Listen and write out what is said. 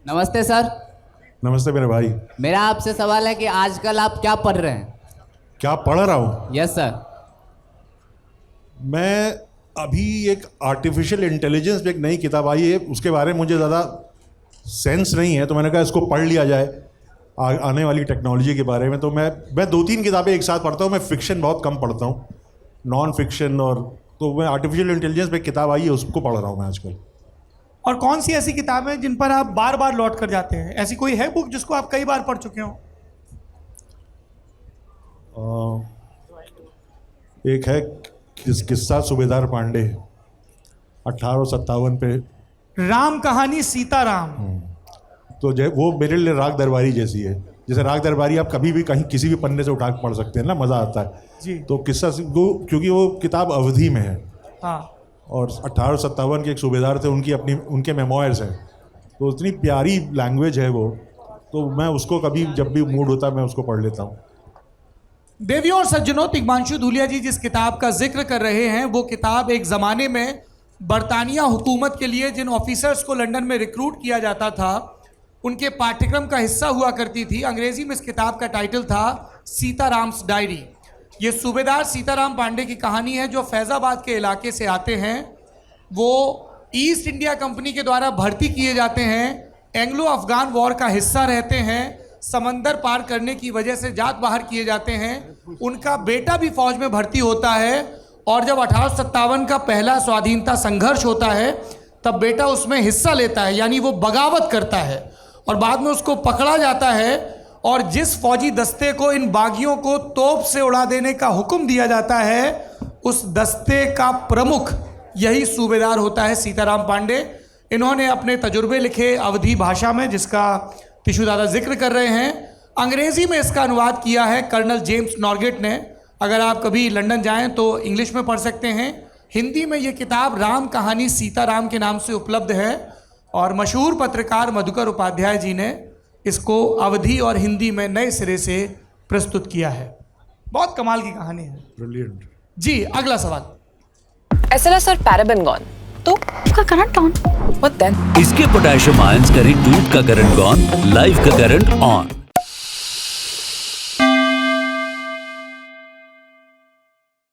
नमस्ते सर। नमस्ते मेरे भाई। मेरा आपसे सवाल है कि आजकल आप क्या पढ़ रहे हैं? क्या पढ़ रहा हूँ? Yes sir. मैं अभी एक आर्टिफिशियल इंटेलिजेंस पे एक नई किताब आई है, उसके बारे में मुझे ज़्यादा सेंस नहीं है, तो मैंने कहा इसको पढ़ लिया जाए आने वाली टेक्नोलॉजी के बारे में। तो मैं 2-3 किताबें एक साथ पढ़ता हूँ। मैं फिक्शन बहुत कम पढ़ता हूँ, नॉन फिक्शन। और तो मैं आर्टिफिशियल इंटेलिजेंस पे एक किताब आई है, उसको पढ़ रहा हूँ मैं आजकल। और कौन सी ऐसी किताबें हैं जिन पर आप बार बार लौट कर जाते हैं? ऐसी कोई है बुक जिसको आप कई बार पढ़ चुके हो? एक है किस्सा सूबेदार पांडे, 1857 पे। राम कहानी सीताराम। तो वो मेरे लिए राग दरबारी जैसी है। जैसे राग दरबारी आप कभी भी कहीं किसी भी पन्ने से उठा के पढ़ सकते हैं ना, मज़ा आता है जी। तो किस्सा क्योंकि वो किताब अवधि में है। हाँ। और 1857 के एक सूबेदार थे, उनके मेमोयर्स हैं, तो इतनी प्यारी लैंग्वेज है वो। तो मैं उसको कभी जब भी मूड होता है मैं उसको पढ़ लेता हूँ। देवियों और सज्जनों, तिग्मांशु धूलिया जी जिस किताब का जिक्र कर रहे हैं वो किताब एक ज़माने में बरतानिया हुकूमत के लिए जिन ऑफिसर्स को लंदन में रिक्रूट किया जाता था उनके पाठ्यक्रम का हिस्सा हुआ करती थी। अंग्रेजी में इस किताब का टाइटल था सीताराम्स डायरी। ये सूबेदार सीताराम पांडे की कहानी है जो फैज़ाबाद के इलाके से आते हैं। वो ईस्ट इंडिया कंपनी के द्वारा भर्ती किए जाते हैं, एंग्लो अफगान वॉर का हिस्सा रहते हैं, समंदर पार करने की वजह से जात बाहर किए जाते हैं। उनका बेटा भी फौज में भर्ती होता है और जब 1857 का पहला स्वाधीनता संघर्ष होता है तब बेटा उसमें हिस्सा लेता है, यानी वो बगावत करता है और बाद में उसको पकड़ा जाता है। और जिस फौजी दस्ते को इन बागियों को तोप से उड़ा देने का हुक्म दिया जाता है उस दस्ते का प्रमुख यही सूबेदार होता है सीताराम पांडे। इन्होंने अपने तजुर्बे लिखे अवधी भाषा में, जिसका टिशू दादा जिक्र कर रहे हैं। अंग्रेज़ी में इसका अनुवाद किया है कर्नल जेम्स नॉर्गेट ने। अगर आप कभी लंदन जाएं तो इंग्लिश में पढ़ सकते हैं। हिंदी में ये किताब राम कहानी सीताराम के नाम से उपलब्ध है और मशहूर पत्रकार मधुकर उपाध्याय जी ने इसको अवधी और हिंदी में नए सिरे से प्रस्तुत किया है। बहुत कमाल की कहानी है। ब्रिलियंट जी, अगला सवाल। SLS और पैराबेन गॉन तो उसका करंट ऑन। What then? इसके पोटेशियम आयंस करें दूध का करंट गॉन, लाइफ का करंट ऑन।